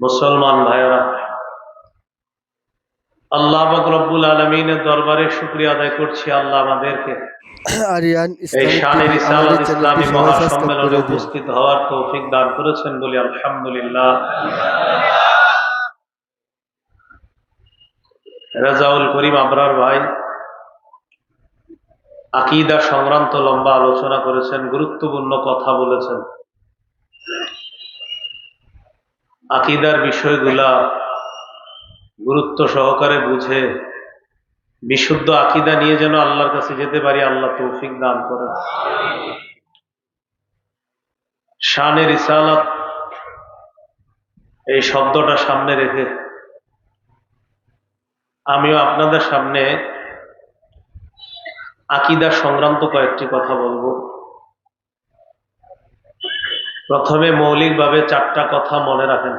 মুসলমান ভাইয়েরা, আল্লাহ পাক রব্বুল আলামিনের দরবারে শুকরিয়া আদায় করছি। আল্লাহ আমাদেরকে আরিয়ান এই ইসলামিক শানে টিভি রিসালাত আমাদের চ্যানেলটি ইসলামী সবাই সাবস্ক্রাইব মহাসম্মেলনে করে দিন। উপস্থিত হওয়ার তৌফিক দান করেছেন বলি আলহামদুলিল্লাহ। রাজাউল করিম আবরার ভাই আকীদা সংক্রান্ত লম্বা আলোচনা করেছেন, গুরুত্বপূর্ণ কথা বলেছেন। আকীদার বিষয়গুলা গুরুত্ব সহকারে বুঝে বিশুদ্ধ আকীদা নিয়ে যেন আল্লাহর কাছে যেতে পারি, আল্লাহ তৌফিক দান করেন। শানে রিসালাত এই শব্দটা সামনে রেখে আমিও আপনাদের সামনে আকীদা সংক্রান্ত কয়েকটি কথা বলবো। প্রথমে মৌলিকভাবে চারটা কথা মনে রাখেন,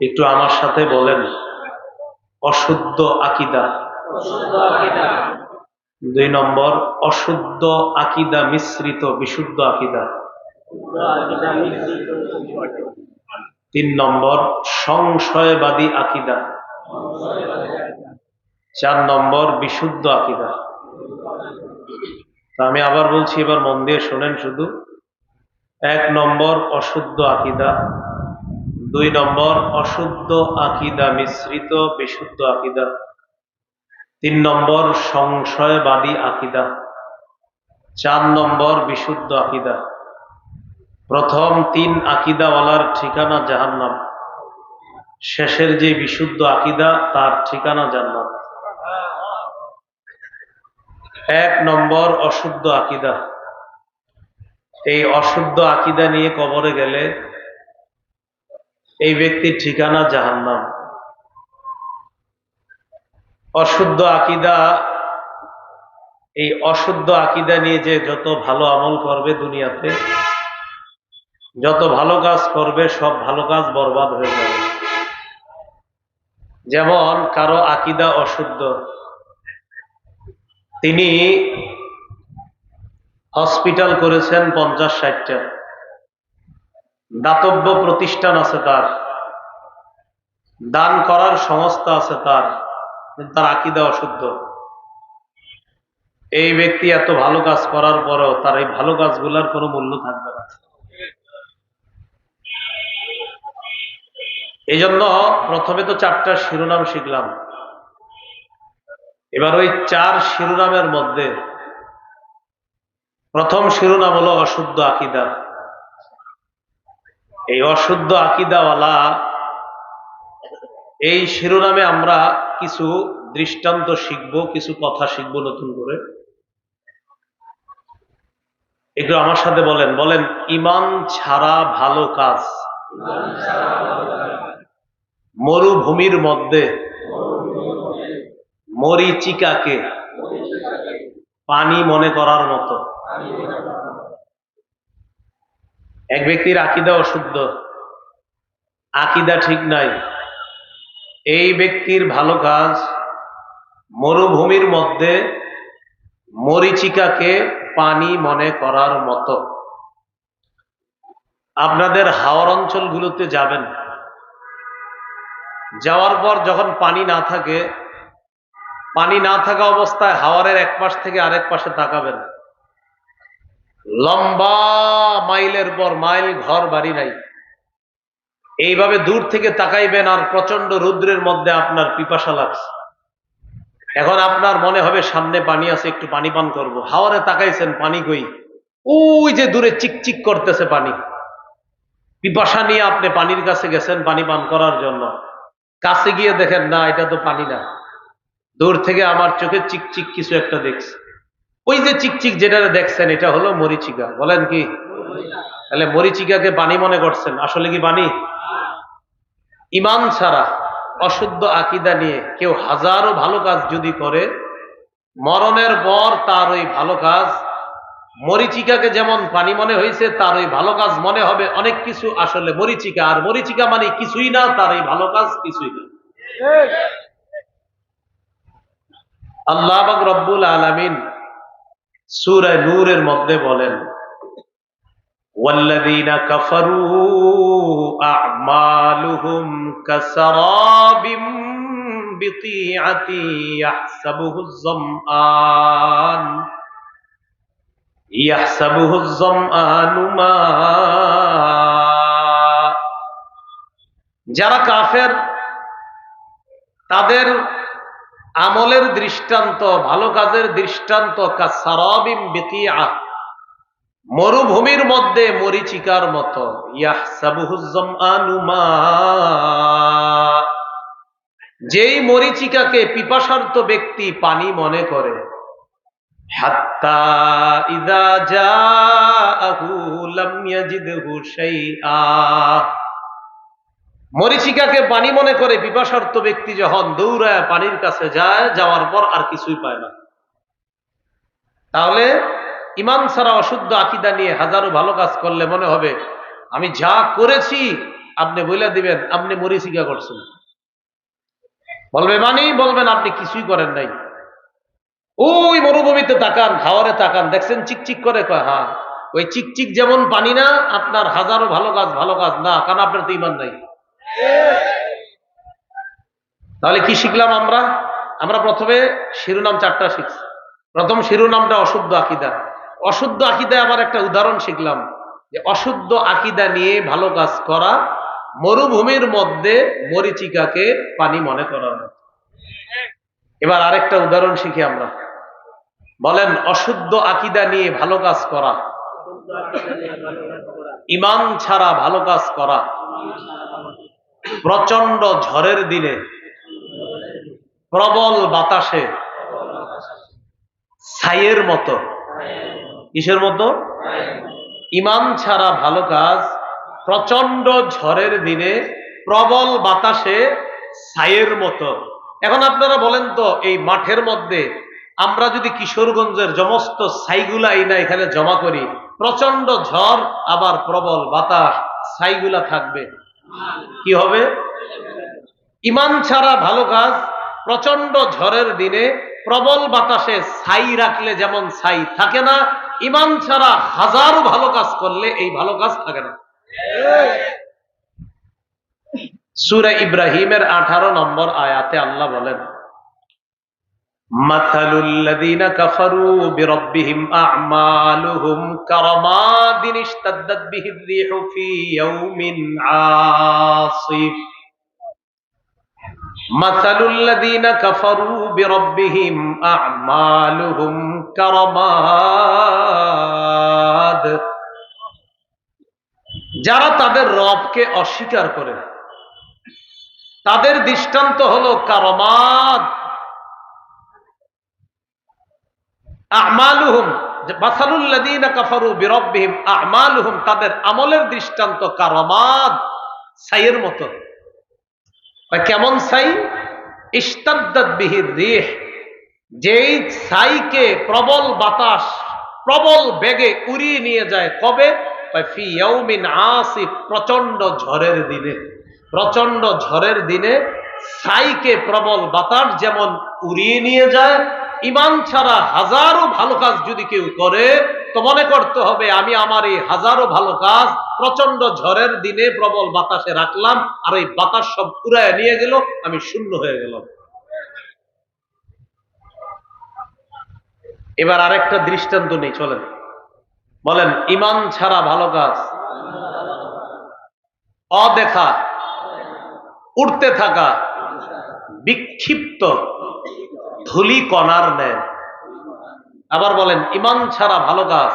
একটু আমার সাথে বলেন। অশুদ্ধ আকীদা। 2 নম্বর, অশুদ্ধ আকীদা মিশ্রিত বিশুদ্ধ আকীদা। 3 নম্বর, সংশয়বাদী আকীদা। 4 নম্বর, বিশুদ্ধ আকীদা। আমি আবার বলছি, এবার মন দিয়ে শোনেন শুধু। 1 নম্বর অশুদ্ধ আকীদা, 2 নম্বর অশুদ্ধ আকীদা মিশ্রিত বিশুদ্ধ আকীদা, 3 নম্বর সংশয়বাদী আকীদা, 4 নম্বর বিশুদ্ধ আকীদা। প্রথম 3 আকীদাওয়ালার ঠিকানা জাহান্নাম, শেষের যে বিশুদ্ধ আকীদা তার ঠিকানা জান্নাত। 1 নম্বর অশুদ্ধ আকীদা। এই অশুদ্ধ আকীদা নিয়ে কবরে গেলে এই ব্যক্তির ঠিকানা জাহান্নাম। অশুদ্ধ আকীদা, এই অশুদ্ধ আকীদা নিয়ে যে যত ভালো আমল করবে দুনিয়াতে, যত ভালো কাজ করবে, সব ভালো কাজ বরবাদ হয়ে যাবে। যেমন কারো আকীদা অশুদ্ধ, তিনি হসপিটাল করেছেন 50-60টা, দাতব্য প্রতিষ্ঠান আছে তার, দান করার সংস্থা আছে তার, কিন্তু তার আকীদা অশুদ্ধ। এই ব্যক্তি এত ভালো কাজ করার পরেও তার এই ভালো কাজগুলোর কোনো মূল্য থাকবে না। এই জন্য প্রথমে তো 4টা শিরোনাম শিখলাম। এবার ওই 4 শিরোনামের মধ্যে প্রথম শিরোনাম হলো অশুদ্ধ আকীদা। এই অশুদ্ধ আকীদাওয়ালা, এই শিরোনামে আমরা কিছু দৃষ্টান্ত শিখব, কিছু কথা শিখব নতুন করে। একটু আমার সাথে বলেন, বলেন ঈমান ছাড়া ভালো কাজ। মরুভূমির মধ্যে মরীচিকাকে পানি মনে করার মতো। এক ব্যক্তির আকীদা অশুদ্ধ, আকীদা ঠিক নাই, এই ব্যক্তির ভালো কাজ মরুভূমির মধ্যে মরীচিকাকে পানি মনে করার মতো। আপনাদের হাওর অঞ্চলগুলোতে যাবেন, যাওয়ার পর যখন পানি না থাকে, পানি না থাকা অবস্থায় হাওরের এক পাশ থেকে আরেক পাশে তাকাবেন, লম্বা মাইলের পর মাইল, ঘর বাড়ি নাই। এইভাবে দূর থেকে তাকাইবেন আর প্রচন্ড রৌদ্রের মধ্যে আপনার পিপাসা লাগছে। এখন আপনার মনে হবে সামনে পানি আছে, একটু পানি পান করব। হাওরে তাকাইছেন, পানি কই? ওই যে দূরে চিকচিক করতেছে পানি। পিপাসা নিয়ে আপনি পানির কাছে গেছেন পানি পান করার জন্য, কাছে গিয়ে দেখেন না, এটা তো পানি না। দূর থেকে আমার চোখে চিকচিক কিছু একটা দেখছে। ওই যে চিকচিক যেটা দেখছেন, এটা হলো মরীচিকা। বলেন কি? তাহলে মরীচিকাকে পানি মনে করছেন, আসলে কি পানি? ঈমান ছাড়া অশুদ্ধ আকীদা নিয়ে কেউ হাজারো ভালো কাজ যদি করে, মরণের পর তার ওই ভালো কাজ মরীচিকাকে যেমন পানি মনে হয়েছে, তার ওই ভালো কাজ মনে হবে অনেক কিছু আসলে মরীচিকা। আর মরীচিকা মানে কিছুই না, তার এই ভালো কাজ কিছুই না। আল্লাহ পাক রব্বুল আলামিন সূরা নূরের মধ্যে বলেন, ওয়াল্লাযীনা কাফারু আ'মালুহুম কাসারাবিম বিকিআতি ইয়াহসাবুহুজ যামআনু মা। যারা কাফের তাদের আমলের দৃষ্টান্ত, ভালো কাজের দৃষ্টান্ত কাসারাবিম বিকিআ, মরুভূমির মধ্যে মরিচিকার মতো। ইয়াহসাবুহুজ যামআনু মা, যেই মরিচিকাকে পিপাসার্ত ব্যক্তি পানি মনে করে। হাত্তা ইযা জাআহু লাম ইয়াজিদহু শাইআ, মরিচিকাকে পানি মনে করে পিপাসার্ত ব্যক্তি যখন দৌড়ায় পানির কাছে যায়, যাওয়ার পর আর কিছুই পায় না। তাহলে ঈমান ছাড়া অশুদ্ধ আকীদা নিয়ে হাজারো ভালো কাজ করলে মনে হবে আমি যা করেছি, আপনি বলে দিবেন আপনি মরিচিকা করছেন। বলবেন আপনি কিছুই করেন নাই। ওই মরুভূমিতে তাকান, খাওয়ারে তাকান, দেখছেন চিকচিক করে? কয় হ্যাঁ। ওই চিকচিক যেমন পানি না, আপনার হাজারো ভালো কাজ না, কারণ আপনার তো ঈমান নাই। তাহলে কি শিখলাম আমরা প্রথমে শিরোনাম 4টা শিখছি। প্রথম শিরোনামটা অশুদ্ধ আকীদা। অশুদ্ধ আকীদায় আবার একটা উদাহরণ শিখলাম যে অশুদ্ধ আকীদা নিয়ে ভালো কাজ করা মরুভূমির মধ্যে মরিচিকাকে পানি মনে করা। এবার আরেকটা উদাহরণ শিখি আমরা। বলেন, অশুদ্ধ আকীদা নিয়ে ভালো কাজ করা, ঈমান ছাড়া ভালো কাজ করা, প্রচন্ড ঝড়ের দিনে, প্রবল বাতাসে, ছাইয়ের মতো। কিসের মতো? ঈমান ছাড়া ভালো কাজ প্রচন্ড ঝড়ের দিনে, প্রবল বাতাসে, ছাইয়ের মতো। এখন আপনারা বলেন তো, এই মাঠের মধ্যে আমরা যদি কিশোরগঞ্জের সমস্ত ছাইগুলা এখানে জমা করি, প্রচন্ড ঝড় আবার প্রবল বাতাস, ছাইগুলা থাকবে, কি হবে? ঈমান ছাড়া ভালো কাজ প্রচন্ড ঝড়ের দিনে প্রবল বাতাসে ছাই রাখলে যেমন ছাই থাকে না, ঈমান ছাড়া হাজারো ভালো কাজ করলে এই ভালো কাজ থাকে না। সূরা ইব্রাহিমের 18 নম্বর আয়াতে আল্লাহ বলেন, মাথালুল লাযীনা কাফারু বিরাব্বিহিম আ'মালুহুম কারামাদিন ইশতাদ্দাত বিহির রিহু ফি ইয়াউমিন আসিফ। মাথালুল লাযীনা কাফারু বিরাব্বিহিম আ'মালুহুম কারামাদ, যারা তাদের রবকে অস্বীকার করে তাদের দৃষ্টান্ত হলো কারামাদ। আ'মালুহুম, মাসালুল লাযীনা কাফারু বিরাব্বিহিম আ'মালুহুম, তাদের আমলের দৃষ্টান্ত কারামাদ, ছাইয়ের মতো। কেমন ছাই? ইশতাদ্দাত বিহির রিহ, যেই ছাইকে প্রবল বাতাস প্রবল বেগে উড়িয়ে নিয়ে যায়। কবে? ফি ইয়াউমিন আসিফ, প্রচন্ড ঝড়ের দিনে। প্রচন্ড ঝড়ের দিনে ছাইকে প্রবল বাতাস যেমন উড়িয়ে নিয়ে যায়, ঈমান ছাড়া হাজারো ভালো কাজ যদি কেউ করে তো মনে করতে হবে আমি আমার এই হাজারো ভালো কাজ প্রচন্ড ঝড়ের দিনে প্রবল বাতাসে রাখলাম, আর এই বাতাস সব উড়ায় নিয়ে গেল, আমি শূন্য হয়ে গেলাম। এবার আরেকটা দৃষ্টান্ত নেই, চলেন। বলেন, ঈমান ছাড়া ভালো কাজ অদেখা, উড়তে থাকা, বিক্ষিপ্ত ধূলি কণার ন্যায়। আবার বলেন, ঈমান ছাড়া ভালো কাজ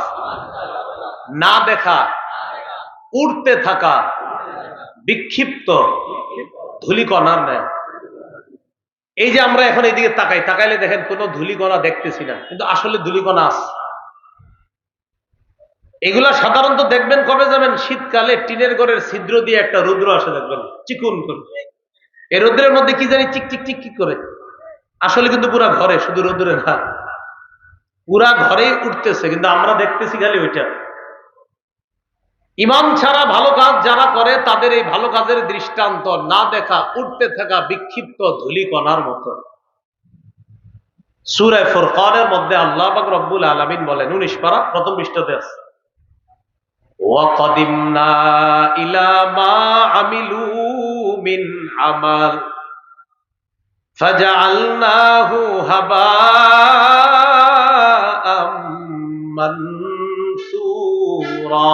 না দেখা, উড়তে থাকা, বিক্ষিপ্ত ধূলিকণার ন্যায়। এই যে আমরা এখন এইদিকে তাকাইলে দেখেন কোনো ধূলিকণা দেখতেছি না, কিন্তু আসলে ধূলিকণা আছে। এগুলা সাধারণত দেখবেন কবে যাবেন? শীতকালে টিনের ঘরের ছিদ্র দিয়ে একটা রৌদ্র আসে, দেখবেন চিকুন করে। এই রৌদ্রের মধ্যে কি জানি চিক চিক করে, আসলে কিন্তু পুরা ঘরে, শুধু রৌদ্রে না, পুরা ঘরেই উঠতেছে, কিন্তু আমরা দেখতেছি খালি ওইটা। ঈমান ছাড়া ভালো কাজ যারা করে তাদের এই ভালো কাজের দৃষ্টান্ত না দেখা, উঠতে থাকা বিক্ষিপ্ত ধূলিকণার মতো। সূরা ফুরকানের মধ্যে আল্লাহ পাক রব্বুল আলামিন বলেন, 19 পারা প্রথম পৃষ্ঠাতে আছে, وقدمنا إلى ما عملوا من عمل فجعلناه هباء منثورا